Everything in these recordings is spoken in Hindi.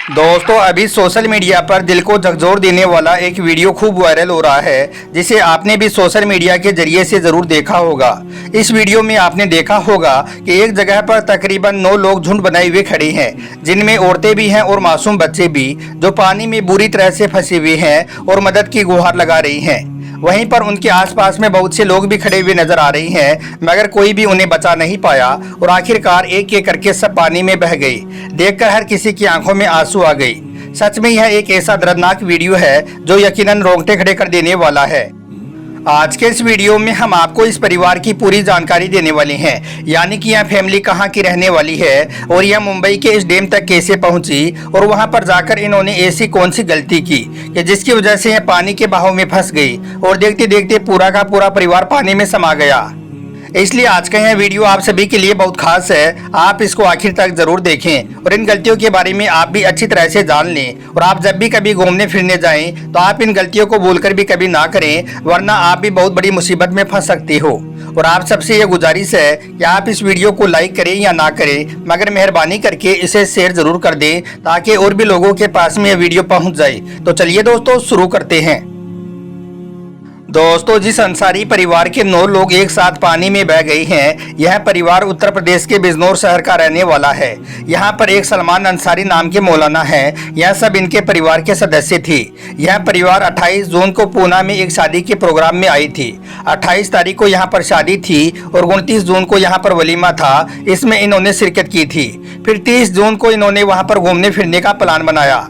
दोस्तों अभी सोशल मीडिया पर दिल को झकझोर देने वाला एक वीडियो खूब वायरल हो रहा है, जिसे आपने भी सोशल मीडिया के जरिए से जरूर देखा होगा। इस वीडियो में आपने देखा होगा कि एक जगह पर तकरीबन 9 लोग झुंड बनाए हुए खड़े हैं, जिनमें औरतें भी हैं और मासूम बच्चे भी, जो पानी में बुरी तरह से फंसे हुए हैं और मदद की गुहार लगा रही हैं। वहीं पर उनके आसपास में बहुत से लोग भी खड़े हुए नजर आ रहे हैं, मगर कोई भी उन्हें बचा नहीं पाया और आखिरकार एक एक करके सब पानी में बह गई। देखकर हर किसी की आंखों में आंसू आ गई। सच में यह एक ऐसा दर्दनाक वीडियो है जो यकीनन रोंगटे खड़े कर देने वाला है। आज के इस वीडियो में हम आपको इस परिवार की पूरी जानकारी देने वाले हैं, यानी कि यह फैमिली कहां की रहने वाली है और यह मुंबई के इस डैम तक कैसे पहुंची और वहां पर जाकर इन्होंने ऐसी कौन सी गलती की कि जिसकी वजह से यह पानी के बहाव में फंस गई और देखते देखते पूरा का पूरा परिवार पानी में समा गया। इसलिए आज का यह वीडियो आप सभी के लिए बहुत खास है। आप इसको आखिर तक जरूर देखें और इन गलतियों के बारे में आप भी अच्छी तरह से जान लें। और आप जब भी कभी घूमने फिरने जाएं तो आप इन गलतियों को भूलकर भी कभी ना करें, वरना आप भी बहुत बड़ी मुसीबत में फंस सकते हो। और आप सबसे यह गुजारिश है कि आप इस वीडियो को लाइक करें या ना करें, मगर मेहरबानी करके इसे शेयर जरूर कर दें ताकि और भी लोगों के पास में यह वीडियो पहुंच जाए। तो चलिए दोस्तों शुरू करते हैं। दोस्तों जिस अंसारी परिवार के 9 लोग एक साथ पानी में बह गए हैं, यह परिवार उत्तर प्रदेश के बिजनौर शहर का रहने वाला है। यहाँ पर एक सलमान अंसारी नाम के मौलाना हैं। यह सब इनके परिवार के सदस्य थे। यह परिवार 28 जून को पूना में एक शादी के प्रोग्राम में आई थी। 28 तारीख को यहाँ पर शादी थी और 29 जून को यहाँ पर वलीमा था, इसमें इन्होंने शिरकत की थी। फिर 30 जून को इन्होंने वहाँ पर घूमने फिरने का प्लान बनाया।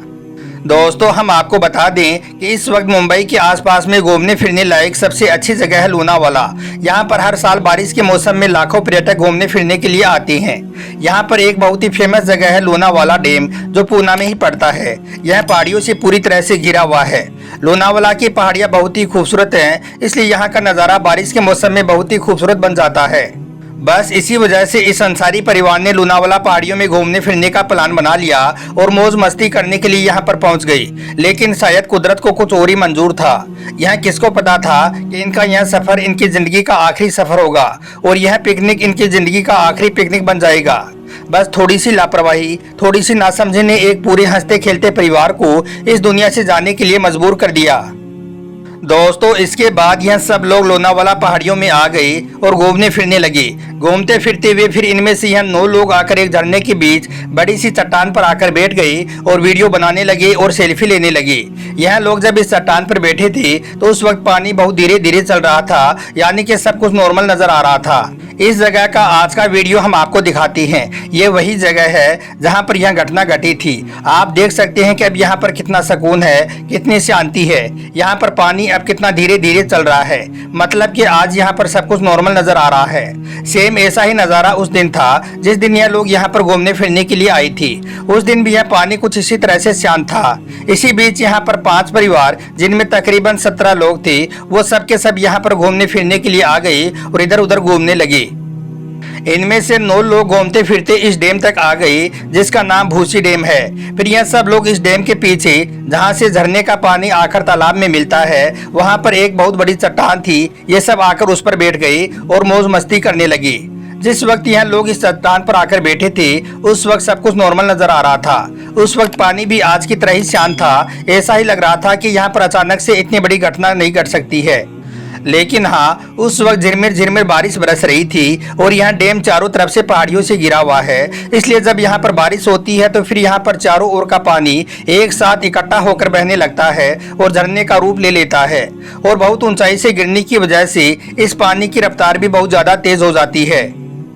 दोस्तों हम आपको बता दें कि इस वक्त मुंबई के आसपास में घूमने फिरने लायक सबसे अच्छी जगह है लोनावाला। यहाँ पर हर साल बारिश के मौसम में लाखों पर्यटक घूमने फिरने के लिए आते हैं। यहाँ पर एक बहुत ही फेमस जगह है लोनावाला डैम, जो पूना में ही पड़ता है। यह पहाड़ियों से पूरी तरह से घिरा हुआ है। लोनावाला की पहाड़ियाँ बहुत ही खूबसूरत हैं, इसलिए यहाँ का नज़ारा बारिश के मौसम में बहुत ही खूबसूरत बन जाता है। बस इसी वजह से इस अंसारी परिवार ने लोनावाला पहाड़ियों में घूमने फिरने का प्लान बना लिया और मौज मस्ती करने के लिए यहाँ पर पहुँच गई। लेकिन शायद कुदरत को कुछ और ही मंजूर था। यह किसको पता था कि इनका यह सफर इनकी जिंदगी का आखिरी सफर होगा और यह पिकनिक इनकी जिंदगी का आखिरी पिकनिक बन जाएगा। बस थोड़ी सी लापरवाही, थोड़ी सी नासमझी ने एक पूरे हंसते खेलते परिवार को इस दुनिया से जाने के लिए मजबूर कर दिया। दोस्तों इसके बाद यह सब लोग लोनावाला पहाड़ियों में आ गए और घूमने फिरने लगे। घूमते फिरते हुए फिर इनमें से यह 9 लोग आकर एक झरने के बीच बड़ी सी चट्टान पर आकर बैठ गए और वीडियो बनाने लगे और सेल्फी लेने लगे। यह लोग जब इस चट्टान पर बैठे थे तो उस वक्त पानी बहुत धीरे धीरे चल रहा था, यानी कि सब कुछ नॉर्मल नजर आ रहा था। इस जगह का आज का वीडियो हम आपको दिखाते हैं। ये वही जगह है जहाँ पर यह घटना घटी थी। आप देख सकते हैं कि अब यहाँ पर कितना सुकून है, कितनी शांति है। यहाँ पर पानी अब कितना धीरे धीरे चल रहा है, मतलब कि आज यहाँ पर सब कुछ नॉर्मल नजर आ रहा है। सेम ऐसा ही नज़ारा उस दिन था जिस दिन यह लोग यहाँ पर घूमने फिरने के लिए आई थी। उस दिन भी यह पानी कुछ इसी तरह से शांत था। इसी बीच यहाँ पर 5 परिवार, जिनमें तकरीबन 17 लोग थे, वो सब के सब यहाँ पर घूमने फिरने के लिए आ गए और इधर उधर घूमने लगे। इनमें से 9 लोग घूमते फिरते इस डैम तक आ गए, जिसका नाम भूसी डैम है। फिर यह सब लोग इस डैम के पीछे, जहां से झरने का पानी आकर तालाब में मिलता है, वहां पर एक बहुत बड़ी चट्टान थी। ये सब आकर उस पर बैठ गए और मौज मस्ती करने लगे। जिस वक्त यह लोग इस चट्टान पर आकर बैठे थे, उस वक्त सब कुछ नॉर्मल नजर आ रहा था। उस वक्त पानी भी आज की तरह ही शांत था। ऐसा ही लग रहा था कि यहाँ पर अचानक से इतनी बड़ी घटना नहीं घट सकती है। लेकिन हाँ, उस वक्त झिरमिर झिरमिर बारिश बरस रही थी और यह डैम चारों तरफ से पहाड़ियों से घिरा हुआ है। इसलिए जब यहाँ पर बारिश होती है तो फिर यहाँ पर चारों ओर का पानी एक साथ इकट्ठा होकर बहने लगता है और झरने का रूप ले लेता है। और बहुत ऊंचाई से गिरने की वजह से इस पानी की रफ्तार भी बहुत ज्यादा तेज हो जाती है।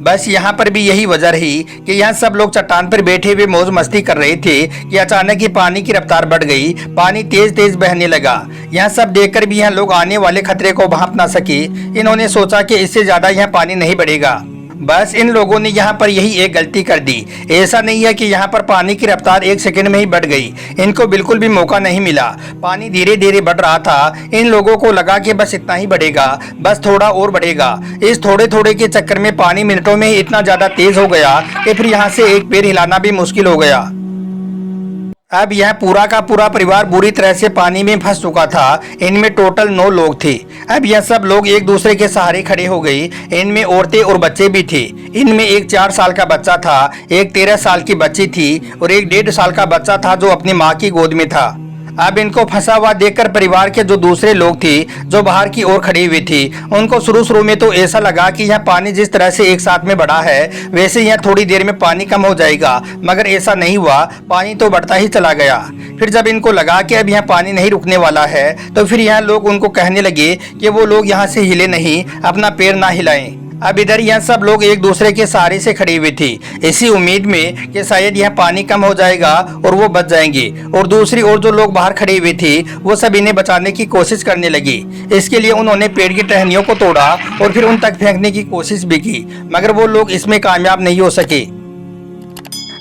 बस यहाँ पर भी यही वजह रही कि यहाँ सब लोग चट्टान पर बैठे हुए मौज मस्ती कर रहे थे कि अचानक ही पानी की रफ्तार बढ़ गई। पानी तेज तेज बहने लगा। यहाँ सब देखकर भी यहाँ लोग आने वाले खतरे को भांप ना सके। इन्होंने सोचा कि इससे ज्यादा यहाँ पानी नहीं बढ़ेगा। बस इन लोगों ने यहाँ पर यही एक गलती कर दी। ऐसा नहीं है कि यहाँ पर पानी की रफ्तार 1 सेकंड में ही बढ़ गई। इनको बिल्कुल भी मौका नहीं मिला। पानी धीरे धीरे बढ़ रहा था। इन लोगों को लगा कि बस इतना ही बढ़ेगा, बस थोड़ा और बढ़ेगा। इस थोड़े थोड़े के चक्कर में पानी मिनटों में ही इतना ज्यादा तेज हो गया कि फिर यहाँ से एक पैर हिलाना भी मुश्किल हो गया। अब यह पूरा का पूरा परिवार बुरी तरह से पानी में फंस चुका था। इनमें टोटल 9 लोग थे। अब यह सब लोग एक दूसरे के सहारे खड़े हो गए। इनमें औरतें और बच्चे भी थे। इनमें एक 4 साल का बच्चा था, एक 13 साल की बच्ची थी और एक 1.5 साल का बच्चा था जो अपनी माँ की गोद में था। अब इनको फंसा हुआ देखकर परिवार के जो दूसरे लोग थे जो बाहर की ओर खड़े हुए थे, उनको शुरू में तो ऐसा लगा कि यह पानी जिस तरह से एक साथ में बढ़ा है वैसे यह थोड़ी देर में पानी कम हो जाएगा, मगर ऐसा नहीं हुआ। पानी तो बढ़ता ही चला गया। फिर जब इनको लगा कि अब यह पानी नहीं रुकने वाला है तो फिर यह लोग उनको कहने लगे कि वो लोग यहाँ से हिले नहीं, अपना पैर ना हिलाएं। अब इधर यह सब लोग एक दूसरे के सहारे से खड़े हुए थे, इसी उम्मीद में कि शायद यह पानी कम हो जाएगा और वो बच जाएंगे। और दूसरी ओर जो लोग बाहर खड़े हुए थे वो सब इन्हें बचाने की कोशिश करने लगे। इसके लिए उन्होंने पेड़ की टहनियों को तोड़ा और फिर उन तक फेंकने की कोशिश भी की, मगर वो लोग इसमें कामयाब नहीं हो सके।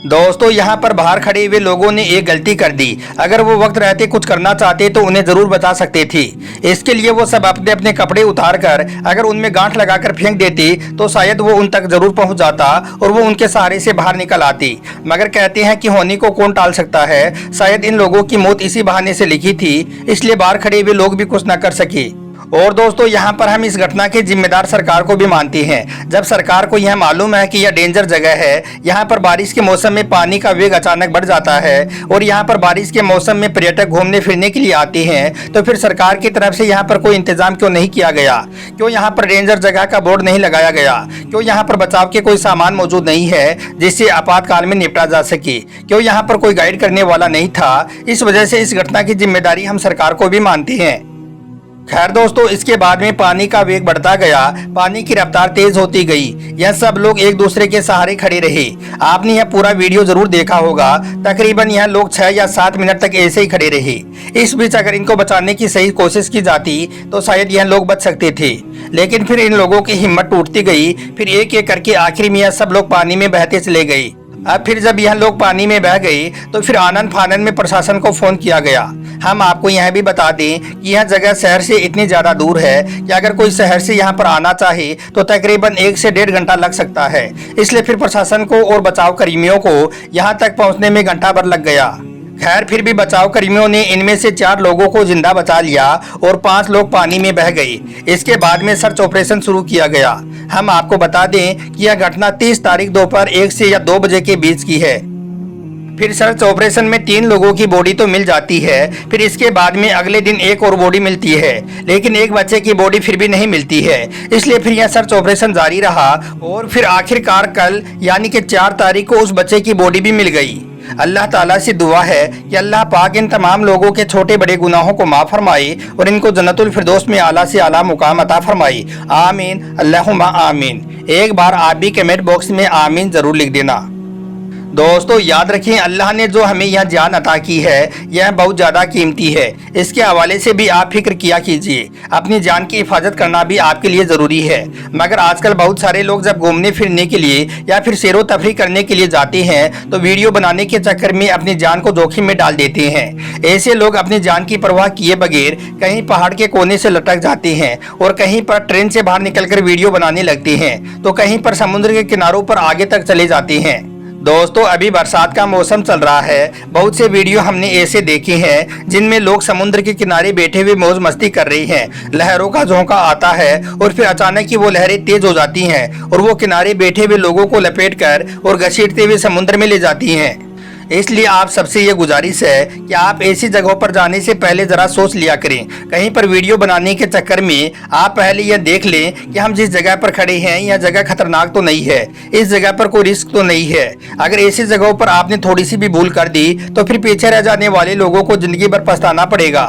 दोस्तों, यहाँ पर बाहर खड़े हुए लोगों ने एक गलती कर दी। अगर वो वक्त रहते कुछ करना चाहते तो उन्हें जरूर बचा सकते थे। इसके लिए वो सब अपने अपने कपड़े उतार कर अगर उनमें गांठ लगाकर फेंक देते तो शायद वो उन तक जरूर पहुंच जाता और वो उनके सहारे से बाहर निकल आती। मगर कहते हैं कि होने को कौन टाल सकता है। शायद इन लोगों की मौत इसी बहाने से लिखी थी, इसलिए बाहर खड़े हुए लोग भी कुछ न कर सके। और दोस्तों, यहाँ पर हम इस घटना के जिम्मेदार सरकार को भी मानते हैं। जब सरकार को यह मालूम है कि यह डेंजर जगह है, यहाँ पर बारिश के मौसम में पानी का वेग अचानक बढ़ जाता है और यहाँ पर बारिश के मौसम में पर्यटक घूमने फिरने के लिए आते हैं, तो फिर सरकार की तरफ से यहाँ पर कोई इंतजाम क्यों नहीं किया गया? क्यों यहाँ पर डेंजर जगह का बोर्ड नहीं लगाया गया? क्यों यहाँ पर बचाव के कोई सामान मौजूद नहीं है जिससे आपातकाल में निपटा जा सके? क्यों यहाँ पर कोई गाइड करने वाला नहीं था? इस वजह से इस घटना की जिम्मेदारी हम सरकार को भी मानते हैं। खैर दोस्तों, इसके बाद में पानी का वेग बढ़ता गया, पानी की रफ्तार तेज होती गई। यह सब लोग एक दूसरे के सहारे खड़े रहे। आपने यह पूरा वीडियो जरूर देखा होगा। तकरीबन यह लोग 6 या 7 मिनट तक ऐसे ही खड़े रहे। इस बीच अगर इनको बचाने की सही कोशिश की जाती तो शायद यह लोग बच सकते थे, लेकिन फिर इन लोगों की हिम्मत टूटती गई। फिर एक एक करके आखिर में यह सब लोग पानी में बहते चले गए। अब फिर जब यह लोग पानी में बह गए तो फिर आनन फानन में प्रशासन को फोन किया गया। हम आपको यह भी बता दें कि यह जगह शहर से इतनी ज्यादा दूर है कि अगर कोई शहर से यहाँ पर आना चाहे तो तकरीबन 1 से 1.5 घंटा लग सकता है। इसलिए फिर प्रशासन को और बचाव कर्मियों को यहाँ तक पहुँचने में घंटा भर लग गया। खैर फिर भी बचाव कर्मियों ने इनमें से 4 लोगों को जिंदा बचा लिया और 5 लोग पानी में बह गए। इसके बाद में सर्च ऑपरेशन शुरू किया गया। हम आपको बता दें कि यह घटना 30 तारीख दोपहर 1 से या 2 बजे के बीच की है। फिर सर्च ऑपरेशन में 3 लोगों की बॉडी तो मिल जाती है। फिर इसके बाद में अगले दिन एक और बॉडी मिलती है, लेकिन एक बच्चे की बॉडी फिर भी नहीं मिलती है। इसलिए फिर यह सर्च ऑपरेशन जारी रहा और फिर आखिरकार कल यानी कि 4 तारीख को उस बच्चे की बॉडी भी मिल गई। अल्लाह ताला से दुआ है कि अल्लाह पाक इन तमाम लोगों के छोटे बड़े गुनाहों को माफ़ फरमाए और इनको जन्नतुल फिरदौस में आला से आला मुकाम अता फरमाए। आमीन, अल्लाहुम्मा आमीन। एक बार आप भी कमेंट बॉक्स में आमीन जरूर लिख देना। दोस्तों, याद रखें, अल्लाह ने जो हमें यह जान अता की है यह बहुत ज़्यादा कीमती है। इसके हवाले से भी आप फिक्र किया कीजिए। अपनी जान की हिफाजत करना भी आपके लिए ज़रूरी है। मगर आजकल बहुत सारे लोग जब घूमने फिरने के लिए या फिर सैरो तफरी करने के लिए जाते हैं तो वीडियो बनाने के चक्कर में अपनी जान को जोखिम में डाल देते हैं। ऐसे लोग अपनी जान की परवाह किए बगैर कहीं पहाड़ के कोने से लटक जाते हैं और कहीं पर ट्रेन से बाहर निकलकर वीडियो बनाने लगते हैं, तो कहीं पर समुद्र के किनारों पर आगे तक चले जाते हैं। दोस्तों, अभी बरसात का मौसम चल रहा है। बहुत से वीडियो हमने ऐसे देखे हैं जिनमें लोग समुद्र के किनारे बैठे हुए मौज मस्ती कर रहे हैं। लहरों का झोंका आता है और फिर अचानक ही वो लहरें तेज हो जाती हैं और वो किनारे बैठे हुए लोगों को लपेटकर और घसीटते हुए समुद्र में ले जाती हैं। इसलिए आप सबसे ये गुजारिश है कि आप ऐसी जगहों पर जाने से पहले जरा सोच लिया करें। कहीं पर वीडियो बनाने के चक्कर में आप पहले यह देख लें कि हम जिस जगह पर खड़े हैं यह जगह खतरनाक तो नहीं है, इस जगह पर कोई रिस्क तो नहीं है। अगर ऐसी जगहों पर आपने थोड़ी सी भी भूल कर दी तो फिर पीछे रह जाने वाले लोगों को जिंदगी भर पछताना पड़ेगा।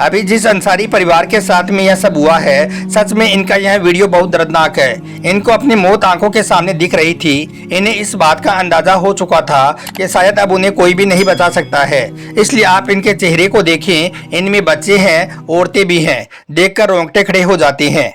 अभी जिस अंसारी परिवार के साथ में यह सब हुआ है, सच में इनका यह वीडियो बहुत दर्दनाक है। इनको अपनी मौत आंखों के सामने दिख रही थी। इन्हें इस बात का अंदाजा हो चुका था कि शायद अब उन्हें कोई भी नहीं बचा सकता है। इसलिए आप इनके चेहरे को देखें, इनमें बच्चे हैं, औरतें भी हैं। देखकर रोंगटे खड़े हो जाते हैं।